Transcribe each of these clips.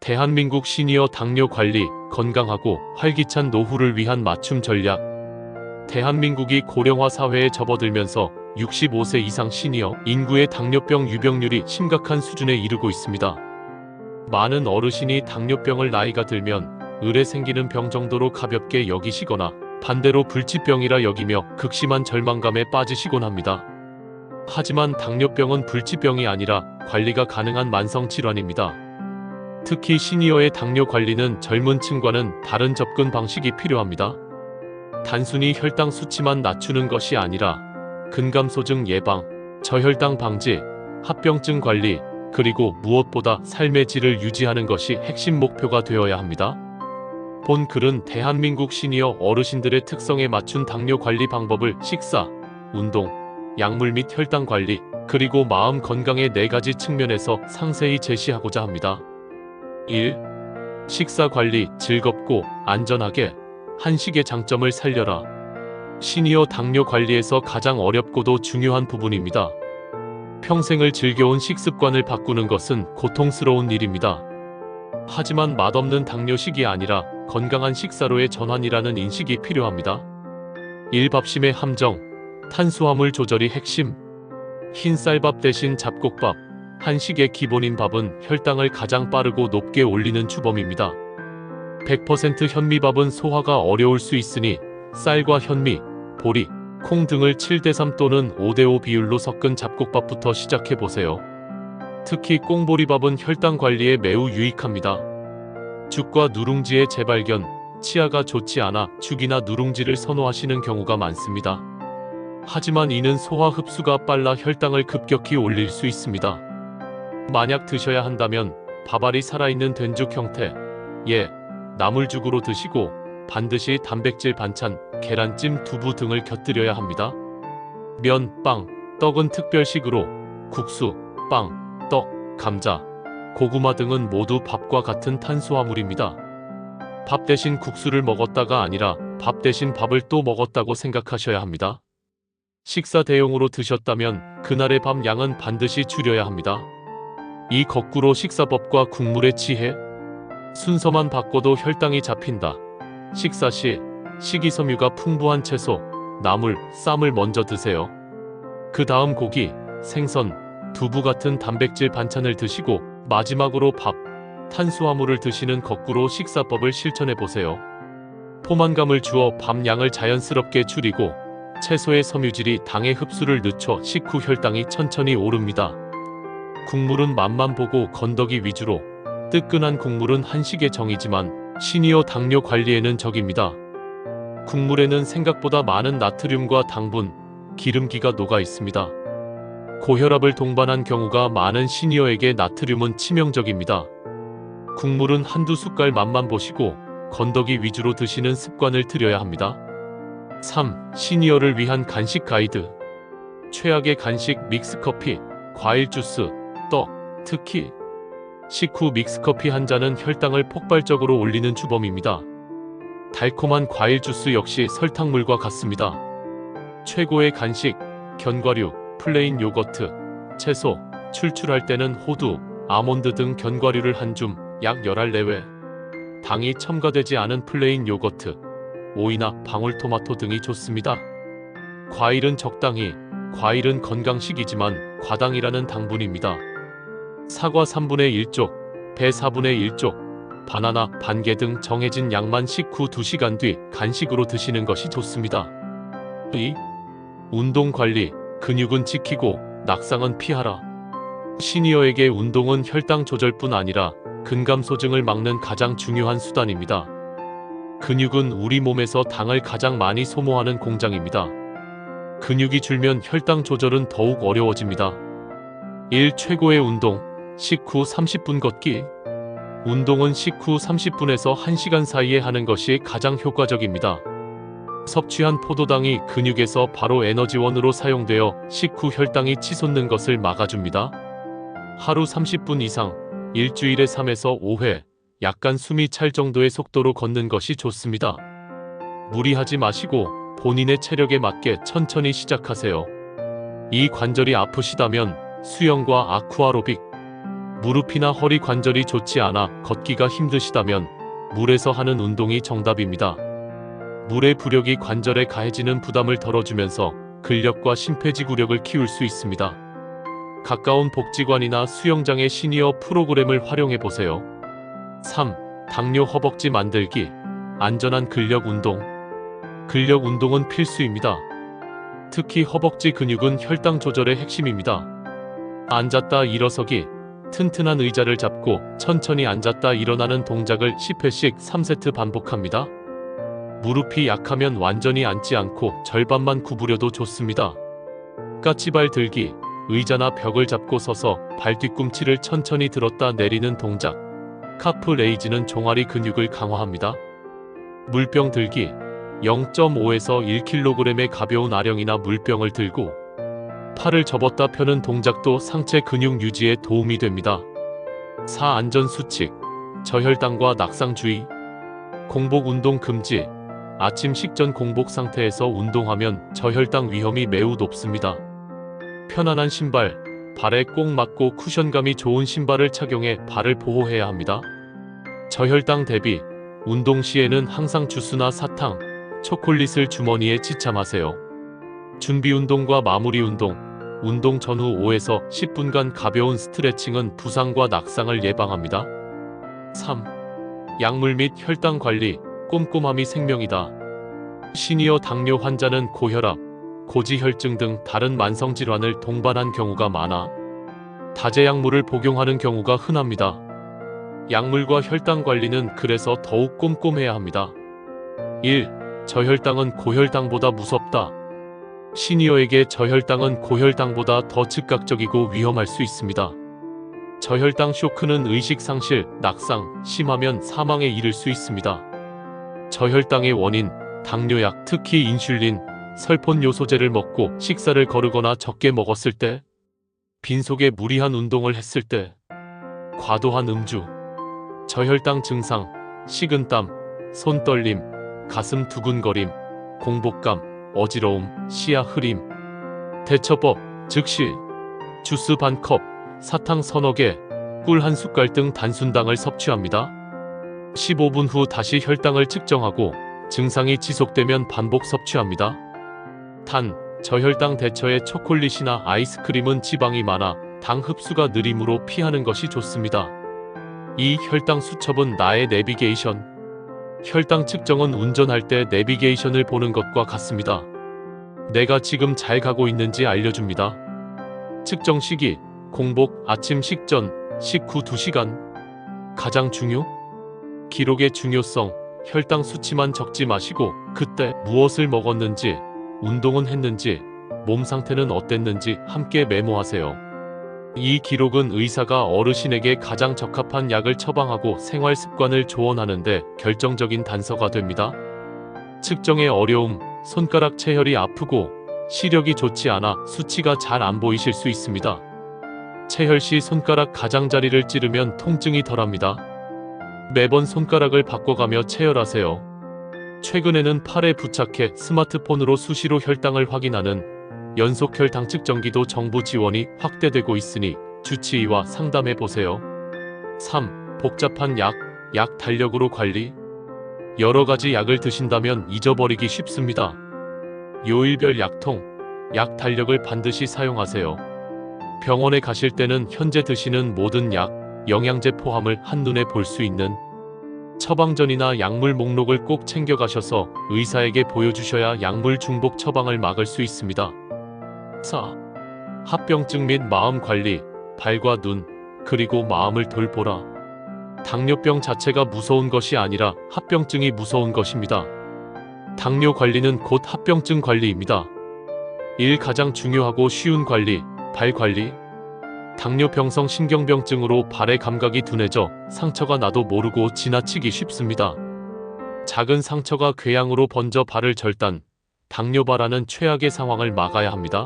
대한민국 시니어 당뇨 관리, 건강하고 활기찬 노후를 위한 맞춤 전략. 대한민국이 고령화 사회에 접어들면서 65세 이상 시니어 인구의 당뇨병 유병률이 심각한 수준에 이르고 있습니다. 많은 어르신이 당뇨병을 나이가 들면 을에 생기는 병 정도로 가볍게 여기시거나 반대로 불치병이라 여기며 극심한 절망감에 빠지시곤 합니다. 하지만 당뇨병은 불치병이 아니라 관리가 가능한 만성질환입니다. 특히 시니어의 당뇨 관리는 젊은 층과는 다른 접근 방식이 필요합니다. 단순히 혈당 수치만 낮추는 것이 아니라 근감소증 예방, 저혈당 방지, 합병증 관리, 그리고 무엇보다 삶의 질을 유지하는 것이 핵심 목표가 되어야 합니다. 본 글은 대한민국 시니어 어르신들의 특성에 맞춘 당뇨 관리 방법을 식사, 운동, 약물 및 혈당 관리, 그리고 마음 건강의 4가지 측면에서 상세히 제시하고자 합니다. 1. 식사 관리, 즐겁고 안전하게 한식의 장점을 살려라. 시니어 당뇨 관리에서 가장 어렵고도 중요한 부분입니다. 평생을 즐겨온 식습관을 바꾸는 것은 고통스러운 일입니다. 하지만 맛없는 당뇨식이 아니라 건강한 식사로의 전환이라는 인식이 필요합니다. 1. 밥심의 함정, 탄수화물 조절이 핵심. 흰 쌀밥 대신 잡곡밥, 한식의 기본인 밥은 혈당을 가장 빠르고 높게 올리는 주범입니다. 100% 현미밥은 소화가 어려울 수 있으니 쌀과 현미, 보리, 콩 등을 7:3 또는 5:5 비율로 섞은 잡곡밥부터 시작해보세요. 특히 꽁보리밥은 혈당 관리에 매우 유익합니다. 죽과 누룽지의 재발견, 치아가 좋지 않아 죽이나 누룽지를 선호하시는 경우가 많습니다. 하지만 이는 소화 흡수가 빨라 혈당을 급격히 올릴 수 있습니다. 만약 드셔야 한다면 밥알이 살아있는 된죽 형태, 나물죽으로 드시고 반드시 단백질 반찬, 계란찜, 두부 등을 곁들여야 합니다. 면, 빵, 떡은 특별식으로 국수, 빵, 떡, 감자, 고구마 등은 모두 밥과 같은 탄수화물입니다. 밥 대신 국수를 먹었다가 아니라 밥 대신 밥을 또 먹었다고 생각하셔야 합니다. 식사 대용으로 드셨다면 그날의 밥 양은 반드시 줄여야 합니다. 이 거꾸로 식사법과 국물에 취해 순서만 바꿔도 혈당이 잡힌다. 식사 시 식이섬유가 풍부한 채소, 나물, 쌈을 먼저 드세요. 그 다음 고기, 생선, 두부 같은 단백질 반찬을 드시고 마지막으로 밥, 탄수화물을 드시는 거꾸로 식사법을 실천해보세요. 포만감을 주어 밥 양을 자연스럽게 줄이고 채소의 섬유질이 당의 흡수를 늦춰 식후 혈당이 천천히 오릅니다. 국물은 맛만 보고 건더기 위주로. 뜨끈한 국물은 한식의 정이지만 시니어 당뇨 관리에는 적입니다. 국물에는 생각보다 많은 나트륨과 당분, 기름기가 녹아 있습니다. 고혈압을 동반한 경우가 많은 시니어에게 나트륨은 치명적입니다. 국물은 한두 숟갈 맛만 보시고 건더기 위주로 드시는 습관을 들여야 합니다. 3. 시니어를 위한 간식 가이드. 최악의 간식 믹스커피, 과일 주스, 떡, 특히 식후 믹스커피 한 잔은 혈당을 폭발적으로 올리는 주범입니다. 달콤한 과일 주스 역시 설탕물과 같습니다. 최고의 간식, 견과류, 플레인 요거트, 채소, 출출할 때는 호두, 아몬드 등 견과류를 한 줌, 약 10알 내외. 당이 첨가되지 않은 플레인 요거트, 오이나 방울토마토 등이 좋습니다. 과일은 적당히, 과일은 건강식이지만 과당이라는 당분입니다. 사과 3분의 1쪽, 배 4분의 1쪽, 바나나, 반개 등 정해진 양만 식후 2시간 뒤 간식으로 드시는 것이 좋습니다. 2. 운동 관리, 근육은 지키고 낙상은 피하라. 시니어에게 운동은 혈당 조절뿐 아니라 근감소증을 막는 가장 중요한 수단입니다. 근육은 우리 몸에서 당을 가장 많이 소모하는 공장입니다. 근육이 줄면 혈당 조절은 더욱 어려워집니다. 1. 최고의 운동, 식후 30분 걷기. 운동은 식후 30분에서 1시간 사이에 하는 것이 가장 효과적입니다. 섭취한 포도당이 근육에서 바로 에너지원으로 사용되어 식후 혈당이 치솟는 것을 막아줍니다. 하루 30분 이상, 일주일에 3에서 5회, 약간 숨이 찰 정도의 속도로 걷는 것이 좋습니다. 무리하지 마시고 본인의 체력에 맞게 천천히 시작하세요. 이 관절이 아프시다면 수영과 아쿠아로빅, 무릎이나 허리 관절이 좋지 않아 걷기가 힘드시다면 물에서 하는 운동이 정답입니다. 물의 부력이 관절에 가해지는 부담을 덜어주면서 근력과 심폐지구력을 키울 수 있습니다. 가까운 복지관이나 수영장의 시니어 프로그램을 활용해 보세요. 3. 당뇨 허벅지 만들기. 안전한 근력 운동. 근력 운동은 필수입니다. 특히 허벅지 근육은 혈당 조절의 핵심입니다. 앉았다 일어서기. 튼튼한 의자를 잡고 천천히 앉았다 일어나는 동작을 10회씩 3세트 반복합니다. 무릎이 약하면 완전히 앉지 않고 절반만 구부려도 좋습니다. 까치발 들기. 의자나 벽을 잡고 서서 발 뒤꿈치를 천천히 들었다 내리는 동작. 카프 레이즈는 종아리 근육을 강화합니다. 물병 들기. 0.5에서 1kg의 가벼운 아령이나 물병을 들고 팔을 접었다 펴는 동작도 상체 근육 유지에 도움이 됩니다. 4. 안전 수칙. 저혈당과 낙상 주의. 공복 운동 금지. 아침 식전 공복 상태에서 운동하면 저혈당 위험이 매우 높습니다. 편안한 신발, 발에 꼭 맞고 쿠션감이 좋은 신발을 착용해 발을 보호해야 합니다. 저혈당 대비. 운동 시에는 항상 주스나 사탕, 초콜릿을 주머니에 지참하세요. 준비 운동과 마무리 운동. 운동 전후 5에서 10분간 가벼운 스트레칭은 부상과 낙상을 예방합니다. 3. 약물 및 혈당 관리. 꼼꼼함이 생명이다. 시니어 당뇨 환자는 고혈압, 고지혈증 등 다른 만성 질환을 동반한 경우가 많아 다제약물을 복용하는 경우가 흔합니다. 약물과 혈당 관리는 그래서 더욱 꼼꼼해야 합니다. 1. 저혈당은 고혈당보다 무섭다. 시니어에게 저혈당은 고혈당보다 더 즉각적이고 위험할 수 있습니다. 저혈당 쇼크는 의식 상실, 낙상, 심하면 사망에 이를 수 있습니다. 저혈당의 원인, 당뇨약, 특히 인슐린, 설폰 요소제를 먹고 식사를 거르거나 적게 먹었을 때, 빈속에 무리한 운동을 했을 때, 과도한 음주. 저혈당 증상, 식은땀, 손 떨림, 가슴 두근거림, 공복감, 어지러움, 시야 흐림. 대처법, 즉시 주스 반 컵, 사탕 서너 개, 꿀 한 숟갈 등 단순당을 섭취합니다. 15분 후 다시 혈당을 측정하고 증상이 지속되면 반복 섭취합니다. 단, 저혈당 대처에 초콜릿이나 아이스크림은 지방이 많아 당 흡수가 느리므로 피하는 것이 좋습니다. 2. 혈당 수첩은 나의 내비게이션. 혈당 측정은 운전할 때 내비게이션을 보는 것과 같습니다. 내가 지금 잘 가고 있는지 알려줍니다. 측정 시기, 공복, 아침 식전, 식후 2시간. 가장 중요? 기록의 중요성. 혈당 수치만 적지 마시고 그때 무엇을 먹었는지, 운동은 했는지, 몸 상태는 어땠는지 함께 메모하세요. 이 기록은 의사가 어르신에게 가장 적합한 약을 처방하고 생활 습관을 조언하는 데 결정적인 단서가 됩니다. 측정의 어려움. 손가락 체혈이 아프고 시력이 좋지 않아 수치가 잘 안 보이실 수 있습니다. 체혈 시 손가락 가장자리를 찌르면 통증이 덜합니다. 매번 손가락을 바꿔가며 체혈하세요. 최근에는 팔에 부착해 스마트폰으로 수시로 혈당을 확인하는 연속 혈당 측정기도 정부 지원이 확대되고 있으니 주치의와 상담해보세요. 3. 복잡한 약 달력으로 관리. 여러 가지 약을 드신다면 잊어버리기 쉽습니다. 요일별 약통, 약 달력을 반드시 사용하세요. 병원에 가실 때는 현재 드시는 모든 약, 영양제 포함을 한눈에 볼 수 있는 처방전이나 약물 목록을 꼭 챙겨가셔서 의사에게 보여주셔야 약물 중복 처방을 막을 수 있습니다. 4. 합병증 및 마음 관리. 발과 눈, 그리고 마음을 돌보라. 당뇨병 자체가 무서운 것이 아니라 합병증이 무서운 것입니다. 당뇨 관리는 곧 합병증 관리입니다. 1. 가장 중요하고 쉬운 관리, 발 관리. 당뇨병성 신경병증으로 발의 감각이 둔해져 상처가 나도 모르고 지나치기 쉽습니다. 작은 상처가 궤양으로 번져 발을 절단, 당뇨발하는 최악의 상황을 막아야 합니다.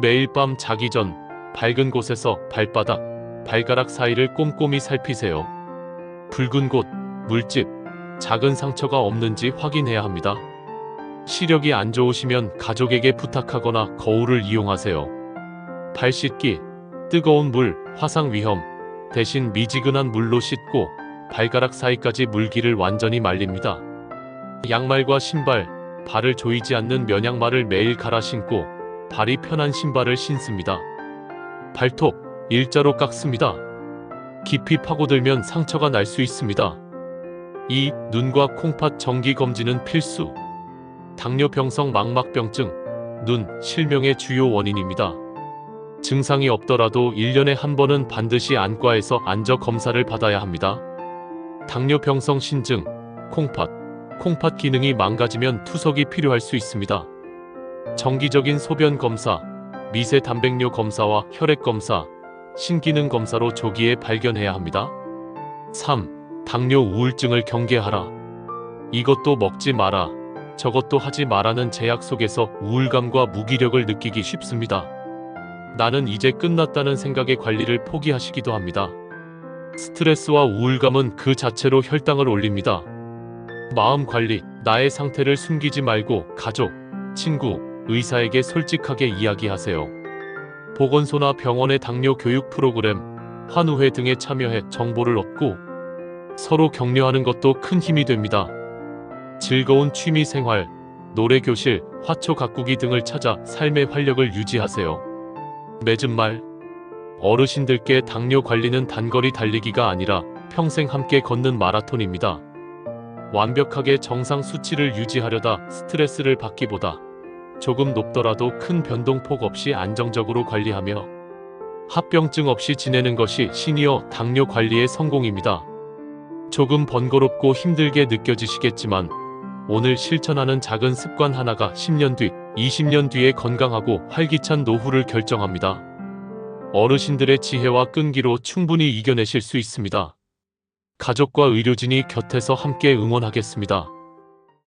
매일 밤 자기 전 밝은 곳에서 발바닥, 발가락 사이를 꼼꼼히 살피세요. 붉은 곳, 물집, 작은 상처가 없는지 확인해야 합니다. 시력이 안 좋으시면 가족에게 부탁하거나 거울을 이용하세요. 발 씻기, 뜨거운 물, 화상 위험, 대신 미지근한 물로 씻고 발가락 사이까지 물기를 완전히 말립니다. 양말과 신발, 발을 조이지 않는 면양말을 매일 갈아 신고 발이 편한 신발을 신습니다. 발톱, 일자로 깎습니다. 깊이 파고들면 상처가 날 수 있습니다. 2. 눈과 콩팥 정기 검진은 필수. 당뇨병성 망막병증, 눈, 실명의 주요 원인입니다. 증상이 없더라도 1년에 한 번은 반드시 안과에서 안저 검사를 받아야 합니다. 당뇨병성 신증, 콩팥 기능이 망가지면 투석이 필요할 수 있습니다. 정기적인 소변 검사, 미세 단백뇨 검사와 혈액 검사, 신기능 검사로 조기에 발견해야 합니다. 3. 당뇨 우울증을 경계하라. 이것도 먹지 마라, 저것도 하지 마라는 제약 속에서 우울감과 무기력을 느끼기 쉽습니다. 나는 이제 끝났다는 생각에 관리를 포기하시기도 합니다. 스트레스와 우울감은 그 자체로 혈당을 올립니다. 마음 관리, 나의 상태를 숨기지 말고 가족, 친구, 의사에게 솔직하게 이야기하세요. 보건소나 병원의 당뇨 교육 프로그램, 환우회 등에 참여해 정보를 얻고 서로 격려하는 것도 큰 힘이 됩니다. 즐거운 취미 생활, 노래 교실, 화초 가꾸기 등을 찾아 삶의 활력을 유지하세요. 맺은 말, 어르신들께 당뇨 관리는 단거리 달리기가 아니라 평생 함께 걷는 마라톤입니다. 완벽하게 정상 수치를 유지하려다 스트레스를 받기보다 조금 높더라도 큰 변동폭 없이 안정적으로 관리하며 합병증 없이 지내는 것이 시니어 당뇨 관리의 성공입니다. 조금 번거롭고 힘들게 느껴지시겠지만 오늘 실천하는 작은 습관 하나가 10년 뒤, 20년 뒤에 건강하고 활기찬 노후를 결정합니다. 어르신들의 지혜와 끈기로 충분히 이겨내실 수 있습니다. 가족과 의료진이 곁에서 함께 응원하겠습니다.